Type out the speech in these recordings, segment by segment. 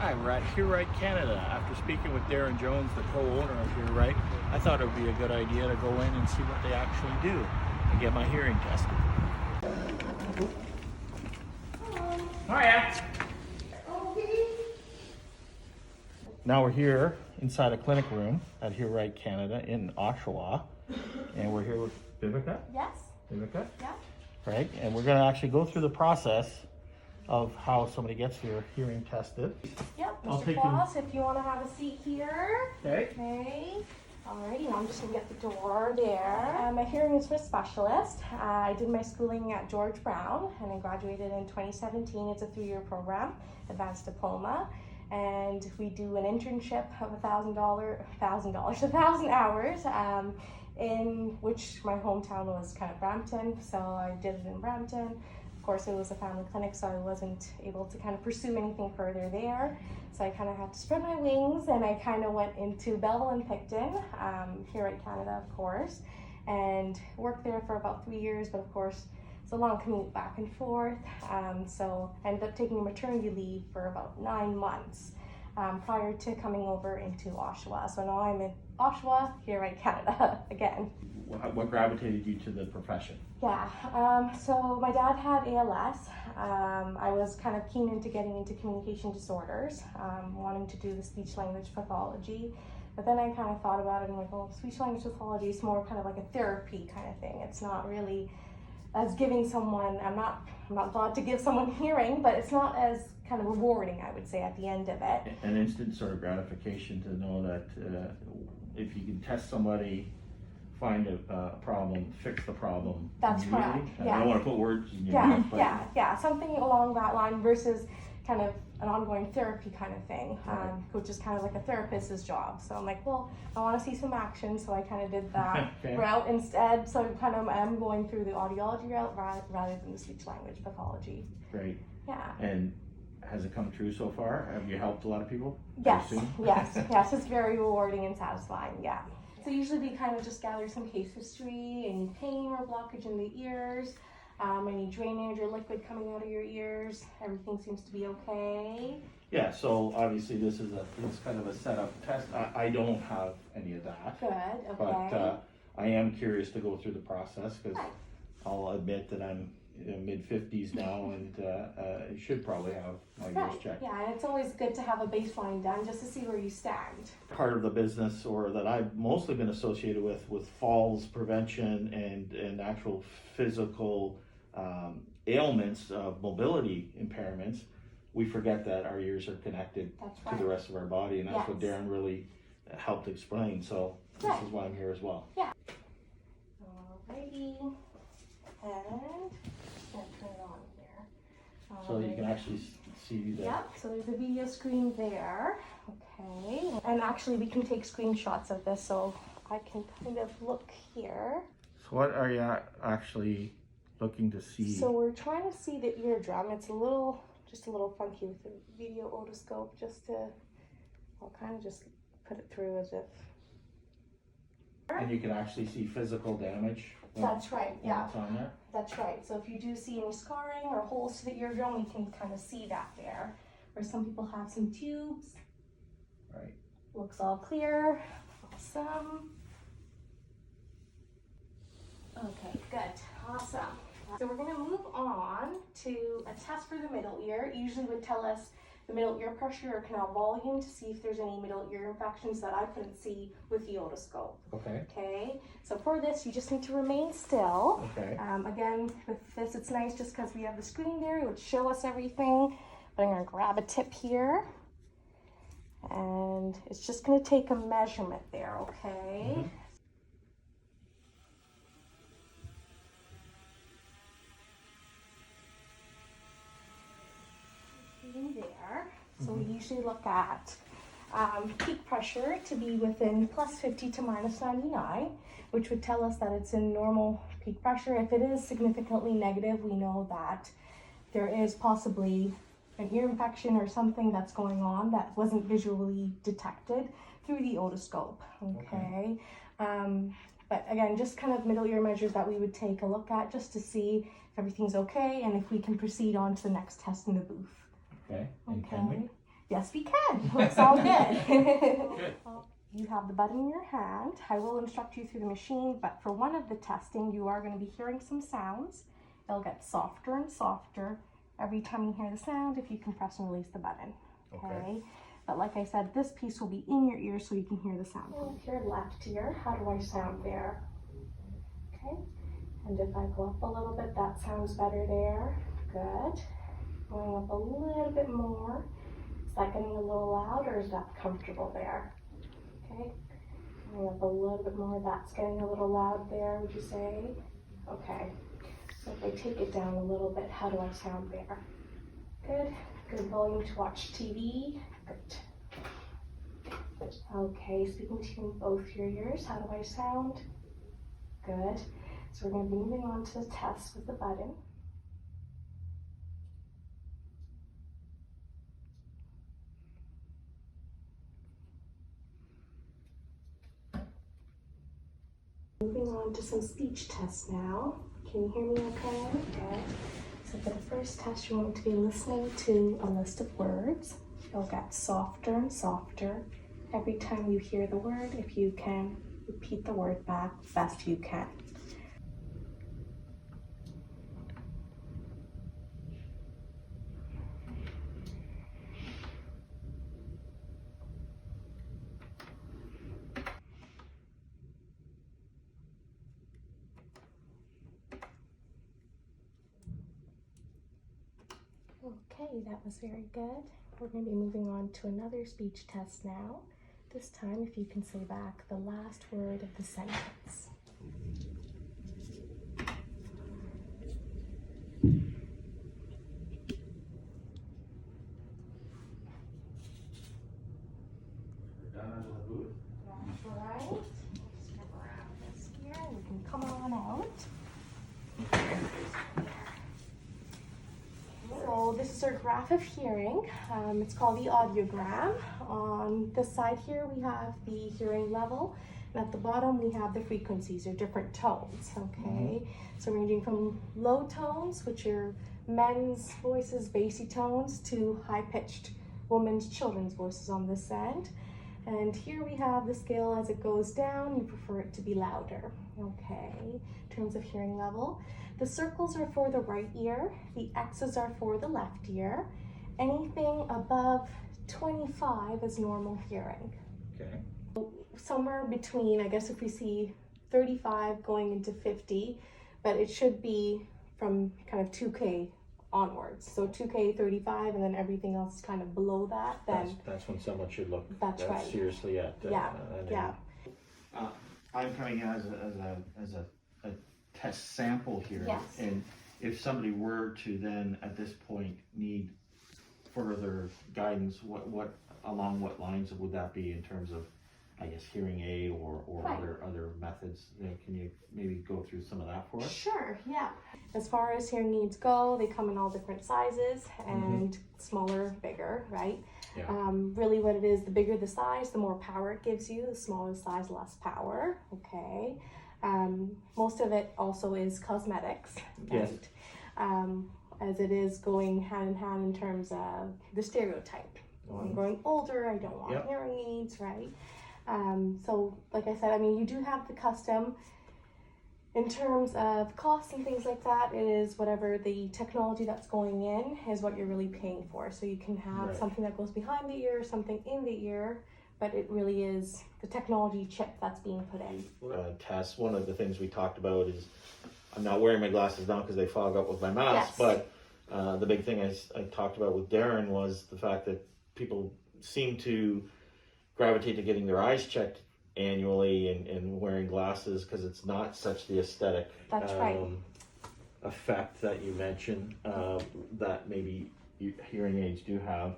Hi, we're at Hear Right Canada. After speaking with Darren Jones, the co-owner of Hear Right, I thought it would be a good idea to go in and see what they actually do and get my hearing tested. Hiya! Now we're here inside a clinic room at Hear Right Canada in Oshawa, and we're here with Vivica. Yes. Vivica? Yeah. Right, and we're going to actually go through the process of how somebody gets their hearing tested. Yep, I'll Mr. take Claus, if you want to have a seat here. Okay. Okay. Alrighty, now I'm just going to get the door there. I'm a hearing instrument specialist. I did my schooling at George Brown and I graduated in 2017. It's a 3-year program, advanced diploma. And we do an internship of $1,000 hours, in which my hometown was kind of Brampton, so I did it in Brampton. Of course, it was a family clinic, so I wasn't able to kind of pursue anything further there. So I kind of had to spread my wings, and I kind of went into Belleville and Picton, here at Canada, of course, and worked there for about 3 years, but of course, it's a long commute back and forth. So I ended up taking maternity leave for about 9 months prior to coming over into Oshawa. So now I'm in Oshawa, Hear Right Canada again. What gravitated you to the profession? Yeah, so my dad had ALS. I was kind of keen into getting into communication disorders, wanting to do the speech language pathology. But then I kind of thought about it and I'm like, well, speech language pathology is more kind of like a therapy kind of thing. It's not really as giving someone, I'm not thought to give someone hearing, but it's not as kind of rewarding, I would say, at the end of it. An instant sort of gratification to know that if you can test somebody, find a problem, fix the problem. That's correct. Yeah. I don't want to put words in your mouth, but yeah, something along that line versus kind of an ongoing therapy kind of thing, which is kind of like a therapist's job. So I'm like, well, I want to see some action, so I kind of did that Okay. route instead. So kind of I'm going through the audiology route rather than the speech language pathology. Great. Yeah. And has it come true so far? Have you helped a lot of people? Yes, yes, it's very rewarding and satisfying, yeah. So usually we kind of just gather some case history, any pain or blockage in the ears, any drainage or liquid coming out of your ears. Everything seems to be okay. Yeah, so obviously this is kind of a setup test. I don't have any of that. Good, But okay. I am curious to go through the process because I'll admit that I'm in mid-50s now and should probably have my ears checked. Yeah, and it's always good to have a baseline done just to see where you stand. Part of the business, or that I've mostly been associated with falls prevention and actual physical ailments, mobility impairments. We forget that our ears are connected to the rest of our body, and that's what Darren really helped explain. So this is why I'm here as well. Yeah. Alrighty, and turn it on here. So you can actually see the... Yep, so there's a video screen there. Okay, and actually we can take screenshots of this, so I can kind of look here. So what are you actually looking to see? So we're trying to see the eardrum. It's just a little funky with the video otoscope, I'll kind of just put it through as if. And you can actually see physical damage. That's right, yeah. It's on there. That's right. So if you do see any scarring or holes to the eardrum, we can kind of see that there. Or some people have some tubes. Right. Looks all clear. Awesome. Okay, good. Awesome. So we're going to move on to a test for the middle ear. It usually would tell us the middle ear pressure or canal volume to see if there's any middle ear infections that I couldn't see with the otoscope. Okay. Okay, so for this, you just need to remain still. Okay. Again, with this, it's nice just because we have the screen there. It would show us everything. But I'm going to grab a tip here. And it's just going to take a measurement there, okay? Mm-hmm. There. So we usually look at peak pressure to be within plus 50 to minus 99, which would tell us that it's in normal peak pressure. If it is significantly negative, we know that there is possibly an ear infection or something that's going on that wasn't visually detected through the otoscope, okay? But again, just kind of middle ear measures that we would take a look at just to see if everything's okay and if we can proceed on to the next test in the booth. Okay. And can we? Yes, we can. Looks all good. Good. You have the button in your hand. I will instruct you through the machine, but for one of the testing, you are going to be hearing some sounds. It'll get softer and softer every time you hear the sound if you can press and release the button. Okay. But like I said, this piece will be in your ear so you can hear the sound. Your left ear, how do I sound there? Okay. And if I go up a little bit, that sounds better there. Good. Going up a little bit more. Is that getting a little loud or is that comfortable there? Okay. Going up a little bit more. That's getting a little loud there, would you say? Okay. So if I take it down a little bit, how do I sound there? Good. Good volume to watch TV. Good. Okay, speaking to you in both your ears, how do I sound? Good. So we're going to be moving on to the test with the button. Moving on to some speech tests now. Can you hear me okay? Okay. So for the first test, you want to be listening to a list of words. It'll get softer and softer every time you hear the word. If you can, repeat the word back best you can. Okay, that was very good. We're going to be moving on to another speech test now. This time, if you can say back the last word of the sentence. That's right. Just grab this here. You can come on out. So this is our graph of hearing. It's called the audiogram. On this side here we have the hearing level, and at the bottom we have the frequencies or different tones. Okay, so ranging from low tones, which are men's voices, bassy tones, to high-pitched women's, children's voices on this end. And here we have the scale as it goes down. You prefer it to be louder. Okay, in terms of hearing level. The circles are for the right ear, the X's are for the left ear. Anything above 25 is normal hearing. Okay. Somewhere between, I guess if we see 35 going into 50, but it should be from kind of 2K onwards. So 2K, 35, and then everything else is kind of below that. Then That's when someone should look That's right. seriously at. Yeah. I'm coming in as a test sample here. Yes. And if somebody were to then at this point need further guidance, what along what lines would that be in terms of, I guess, hearing aid or Right. other methods? Can you maybe go through some of that for us? Sure, yeah. As far as hearing aids go, they come in all different sizes and smaller, bigger, right? Yeah. Really what it is, the bigger the size, the more power it gives you. The smaller the size, less power, okay? Most of it also is cosmetics, Yes. right? As it is going hand in hand in terms of the stereotype. I'm growing older, I don't want hearing aids, right? So like I said, I mean, you do have the custom. In terms of costs and things like that, it is whatever the technology that's going in is what you're really paying for. So you can have Right. something that goes behind the ear, something in the ear, but it really is the technology chip that's being put in. Tess, one of the things we talked about is, I'm not wearing my glasses now because they fog up with my mask, Yes. but the big thing I talked about with Darren was the fact that people seem to gravitate to getting their eyes checked annually and wearing glasses because it's not such the aesthetic That's right. effect that you mentioned that maybe hearing aids do have,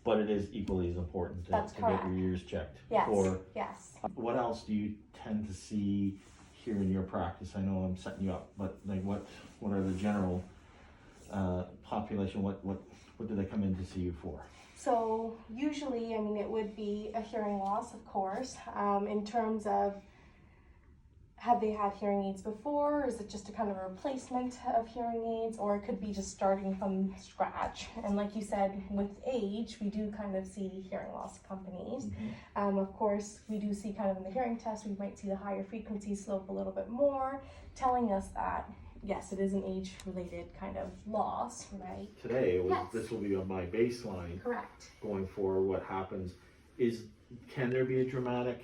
but it is equally as important to That's get correct. your ears checked. Yes, For yes. what else do you tend to see here in your practice? I know I'm setting you up, but like what are the general population? What do they come in to see you for? So usually, I mean, it would be a hearing loss, of course. In terms of have they had hearing aids before? Is it just a kind of a replacement of hearing aids, or it could be just starting from scratch? And like you said, with age, we do kind of see hearing loss accompanies. Of course, we do see kind of in the hearing test, we might see the higher frequency slope a little bit more, telling us that yes, it is an age-related kind of loss, right? Today, Yes. this will be on my baseline. Correct. Going forward, what happens is, can there be a dramatic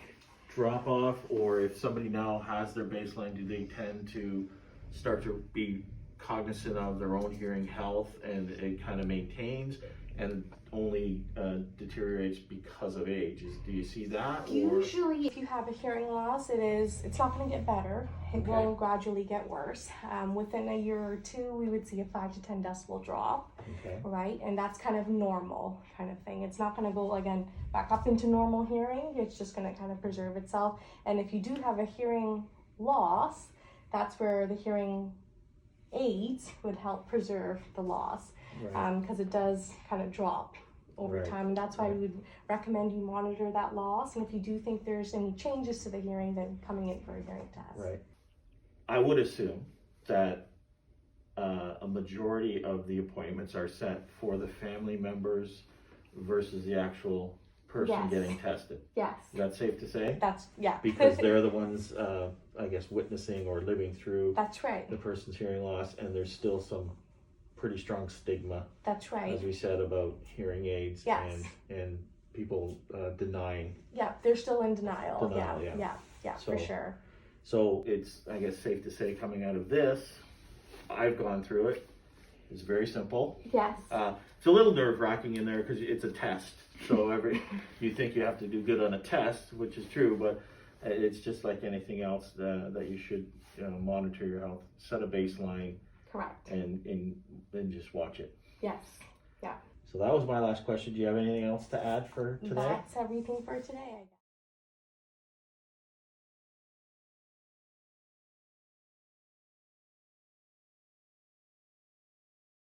drop off, or if somebody now has their baseline, do they tend to start to be cognizant of their own hearing health, and it kind of maintains and only deteriorates because of age? Do you see that? Usually, if you have a hearing loss, it's not going to get better. It Okay. will gradually get worse. Within a year or two, we would see a 5 to 10 decibel drop, Okay. right? And that's kind of normal kind of thing. It's not going to go again back up into normal hearing. It's just going to kind of preserve itself. And if you do have a hearing loss, that's where the hearing aids would help preserve the loss, Right. because it does kind of drop over Right. time, and that's why Right. we would recommend you monitor that loss. And if you do think there's any changes to the hearing, then coming in for a hearing test. Right. I would assume that a majority of the appointments are set for the family members versus the actual person Yes. getting tested. Yes, Is that safe to say? that's yeah. Because they're the ones, I guess, witnessing or living through That's right. the person's hearing loss, and there's still some pretty strong stigma, That's right. as we said, about hearing aids. Yes. And people denying. Yeah, they're still in denial. Denial, yeah, yeah. yeah, So- for sure. So it's, I guess, safe to say, coming out of this, I've gone through it. It's very simple. Yes. It's a little nerve-wracking in there because it's a test. So you think you have to do good on a test, which is true, but it's just like anything else that you should monitor your health, set a baseline, Correct. and just watch it. Yes. So that was my last question. Do you have anything else to add for today? That's everything for today, I guess.